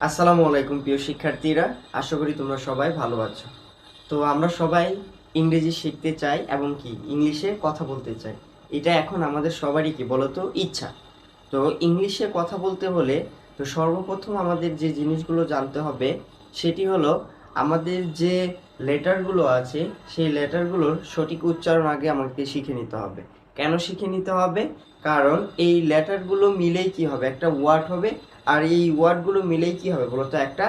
আসসালামু আলাইকুম প্রিয় শিক্ষার্থীরা, আশা করি তোমরা সবাই ভালো আছো। তো আমরা সবাই ইংরেজি শিখতে চাই এবং কি ইংলিশে কথা বলতে চাই। এটা এখন আমাদের সবারই কি বলতো ইচ্ছা। তো ইংলিশে কথা বলতে হলে তো সর্বপ্রথম আমাদের যে জিনিসগুলো জানতে হবে সেটি হলো আমাদের যে লেটারগুলো আছে সেই লেটারগুলোর সঠিক উচ্চারণ আগে আমাকে শিখে নিতে হবে। কেন শিখে নিতে হবে? কারণ এই লেটারগুলো মিলেই কি হবে, একটা ওয়ার্ড হবে। আর এই ওয়ার্ডগুলো মিলেই কি হবে বলতো, একটা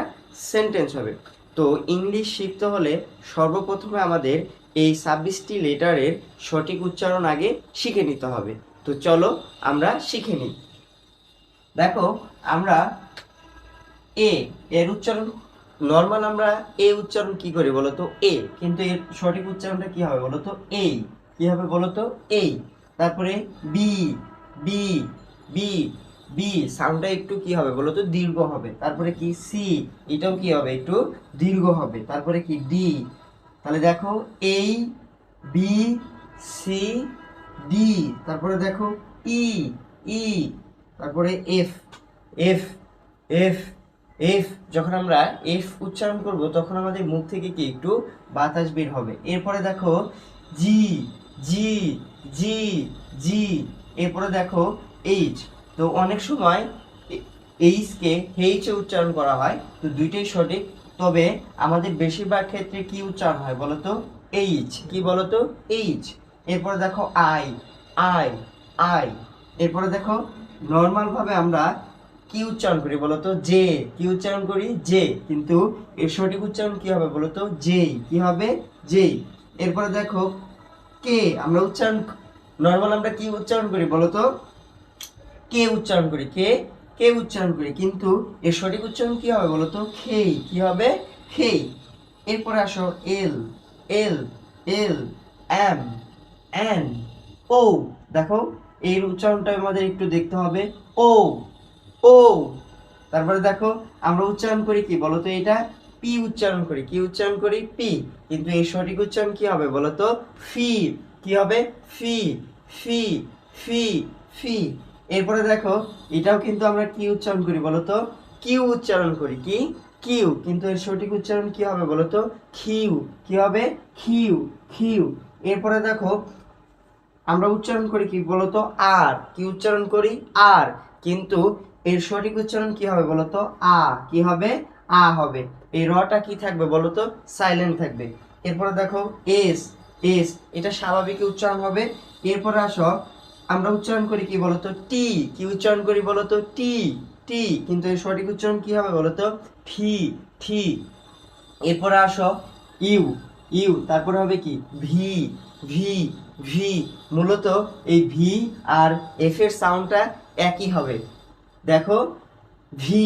সেন্টেন্স হবে। তো ইংলিশ শিখতে হলে সর্বপ্রথমে আমাদের এই 26টি লেটারের সঠিক উচ্চারণ আগে শিখে নিতে হবে। তো চলো আমরা শিখে নিই। দেখো, আমরা এ এর উচ্চারণ নর্মাল আমরা এ উচ্চারণ কি করি বলতো এ, কিন্তু এর সঠিক উচ্চারণটা কি হবে বলতো এই। কি হবে বলতো এই। তারপরে বি বি বি বি সাউন্ডটা একটু কি হবে বলতো দীর্ঘ হবে। তারপরে কি সি, এটাও কি হবে একটু দীর্ঘ হবে। তারপরে কি ডি, তাহলে দেখো এই বি সি ডি। তারপরে দেখো ই ই, তারপরে এফ এফ এফ এফ। যখন আমরা এফ উচ্চারণ করব তখন আমাদের মুখ থেকে কি একটু বাতাস বের হবে। এরপরে দেখো জি জি জি জি। এরপরে দেখো এইচ। তো অনেক সময় এইচকে এইচে উচ্চারণ করা হয়, তো দুইটাই সঠিক। তবে আমাদের বেশিরভাগ ক্ষেত্রে কি উচ্চারণ হয় বলতো এইচ। কি বলতো এইচ। এরপরে দেখো আই আই আই। এরপরে দেখো নর্মাল ভাবে আমরা কি উচ্চারণ করি বলতো জে। কি উচ্চারণ করি জে, কিন্তু এর সঠিক উচ্চারণ কি হবে বলতো জেই। কি হবে জেই। এরপরে দেখো কে, আমরা উচ্চারণ নর্মাল আমরা কি উচ্চারণ করি বলতো কে উচ্চারণ করি, কে কে উচ্চারণ করি, কিন্তু এর সঠিক উচ্চারণ কি হবে বলতো খেই। কি হবে খেই। এরপরে আসো এল এল এল এম এন ও। দেখো এর উচ্চারণটা আমাদের একটু দেখতে হবে ও ও। তারপরে দেখো আমরা উচ্চারণ করি কি বলতো এটা পি উচ্চারণ করি। কি উচ্চারণ করি পি, কিন্তু এর সঠিক উচ্চারণ কি হবে বলতো ফি। কি হবে ফি ফি ফি ফি। এরপরে দেখো এটাও কিন্তু আমরা কি উচ্চারণ করি বলতো কিউ উচ্চারণ করি। কি কিউ, কিন্তু এর সঠিক উচ্চারণ কি হবে বলতো খিউ। কি হবে খিউ খিউ। এরপরে দেখো আমরা উচ্চারণ করি কি বলতো আর। কি উচ্চারণ করি আর, কিন্তু এর সঠিক উচ্চারণ কি হবে বলতো আ। কি হবে আ হবে। এই রটা কি থাকবে বলতো সাইলেন্ট থাকবে। এরপরে দেখো এস এস, এটা স্বাভাবিক উচ্চারণ হবে। এরপরে আসো আমরা উচ্চারণ করি কি বলতো টি। কি উচ্চারণ করি বলতো টি টি, কিন্তু এর সঠিক উচ্চারণ কি হবে বলতো ফি ফি। এরপরে আসো ইউ ইউ, তারপরে হবে কি ভি ভি ভি। মূলত এই ভি আর এফ এর সাউন্ডটা একই হবে। দেখো ভি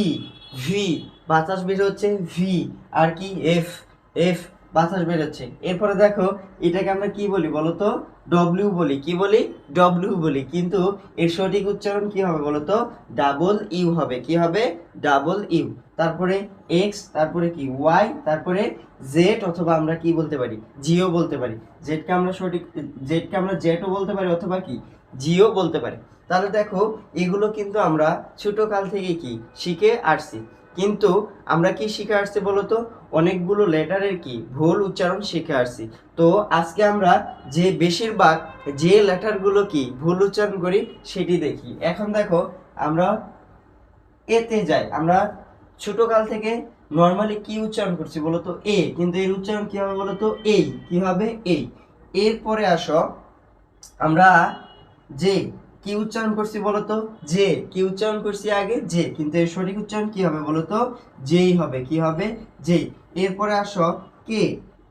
ভি বাতাস বের হচ্ছে ভি, আর কি এফ এফ বাতাস বের হচ্ছে। এরপরে দেখো এটাকে আমরা কি বলি বলতো ডব্লিউ বলি। কি বলি ডব্লিউ বলি, কিন্তু এর সঠিক উচ্চারণ কি হবে বলতো ডাবল ইউ হবে। কি হবে ডাবল ইউ। তারপরে এক্স, তারপরে কি ওয়াই, তারপরে জেড, অথবা আমরা কি বলতে পারি জিও বলতে পারি। জেডকে আমরা সঠিক জেডকে আমরা জেডও বলতে পারি অথবা কি জিও বলতে পারি। তাহলে দেখো এগুলো কিন্তু আমরা ছোট কাল থেকে কি শিখে আসছি, কিন্তু আমরা কি শিখে আসছি বলতো অনেকগুলো লেটারের কি ভুল উচ্চারণ শিখে আসছি। তো আজকে আমরা যে বেশিরভাগ যে লেটারগুলো কি ভুল উচ্চারণ করি সেটি দেখি। এখন দেখো আমরা এতে যাই। আমরা ছোট কাল থেকে নর্মালি কি উচ্চারণ করছি বলতো এ, কিন্তু এর উচ্চারণ কি হবে বলতো এই। কি হবে এই। এরপরে আসো আমরা যে কি উচ্চারণ করছি বলতো যে। কি উচ্চারণ করছি আগে যে, কিন্তু এর সঠিক উচ্চারণ কি হবে বলতো যেই হবে। কি হবে যেই। এরপরে আসো কে,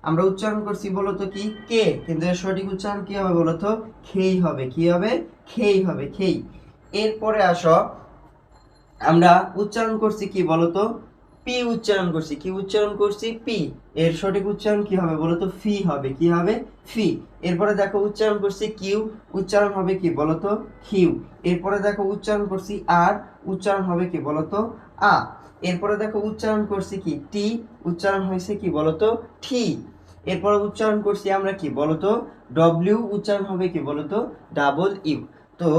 আমরা উচ্চারণ করছি বলতো কি কে, কিন্তু এর সঠিক উচ্চারণ কি হবে বলতো খেই হবে। কি হবে খেই হবে খেই। এরপরে আসো আমরা উচ্চারণ করছি কি বলতো পি উচ্চারণ করছি। কি উচ্চারণ করছি পি, এর সঠিক উচ্চারণ কি হবে বলতো ফি হবে। কি হবে ফি। এরপরে দেখো উচ্চারণ করছি কিউ, উচ্চারণ হবে কি বলতো কিউ। এরপরে দেখো উচ্চারণ করছি আর, উচ্চারণ হবে কি বলতো আ। এরপরে দেখো উচ্চারণ করছি কি টি, উচ্চারণ হয়েছে কি বলতো ঠি। এরপরে উচ্চারণ করছি আমরা কি বলতো ডব্লিউ, উচ্চারণ হবে কি বলতো ডাবল ইউ। তো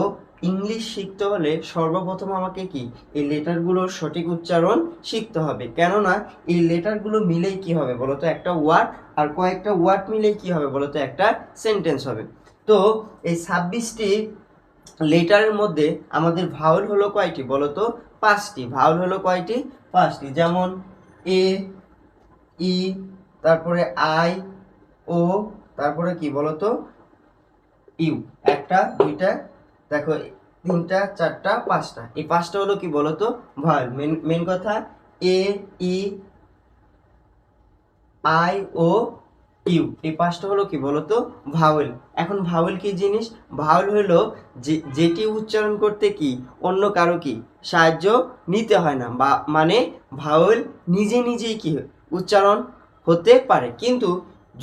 ইংলিশ শিখতে হলে সর্বপ্রথম আমাকে কি এই লেটারগুলোর সঠিক উচ্চারণ শিখতে হবে, কেননা এই লেটারগুলো মিলেই কি হবে বলতো একটা ওয়ার্ড, আর কয়েকটা ওয়ার্ড মিলেই কি হবে বলতো একটা সেন্টেন্স হবে। তো এই 26টি লেটারের মধ্যে আমাদের ভাওয়াল হলো কয়টি বলতো? 5টি। ভাওয়াল হলো কয়টি? 5টি। যেমন এ, ই, তারপরে আই, ও, তারপরে কি বলতো ইউ। একটা, দুইটা, দেখো, তিনটা, চারটা, পাঁচটা। এই পাঁচটা হলো কি বলতো ভাওয়াল। মেন কথা এ, ই, আই, ও, ইউ, এই পাঁচটা হলো কি বলতো ভাওয়েল। এখন ভাওয়েল কি জিনিস? ভাওয়েল হলো যেটি উচ্চারণ করতে কি অন্য কারো কি সাহায্য নিতে হয় না, বা মানে ভাওয়েল নিজে নিজেই কি উচ্চারণ হতে পারে। কিন্তু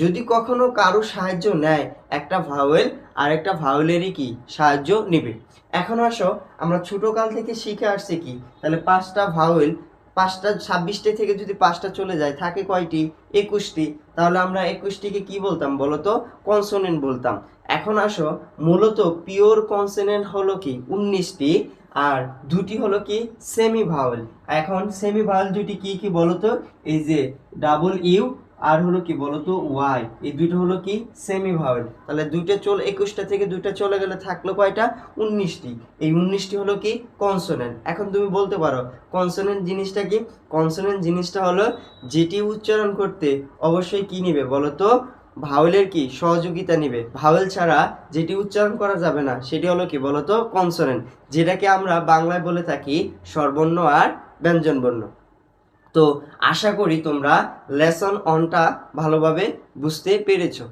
যদি কখনো কারো সাহায্য নেয় একটা ভাওয়েল, আর একটা ভাওয়েলেরই কি সাহায্য নেবে। এখন আসো, আমরা ছোটকাল থেকে শিখে আসছি কি, তাহলে পাঁচটা ভাওয়েল, পাঁচটা 26টি থেকে যদি পাঁচটা চলে যায় থাকে কয়টি? 21টি। তাহলে আমরা 21টিকে কি বলতাম বলতো? কনসোনেন্ট বলতাম। এখন আসো, মূলত পিওর কনসোনেন্ট হলো কি 19টি, আর দুটি হলো কি সেমি ভাওয়েল। এখন সেমি ভাওয়েল দুটি কি কি বলতো? এই যে ডাবল ইউ আর হলো কি বলতো ওয়াই, এই দুটো হলো কি সেমি ভাওয়েল। তাহলে দুইটা 21টা থেকে দুইটা চলে গেলে থাকলো কয়টা? 19টি। এই 19টি হলো কি কনসোনেন্ট। এখন তুমি বলতে পারো কনসোনেন্ট জিনিসটা কি? কনসোনেন্ট জিনিসটা হলো যেটি উচ্চারণ করতে অবশ্যই কি নিবে বলতো? ভাওয়েলের কি সহযোগিতা নিবে। ভাওয়েল ছাড়া যেটি উচ্চারণ করা যাবে না সেটি হলো কি বলতো কনসোনেন্ট, যেটাকে আমরা বাংলায় বলে থাকি স্বরবর্ণ আর ব্যঞ্জনবর্ণ। তো আশা করি তোমরা লেসন অনটা ভালোভাবে বুঝতে পেরেছো।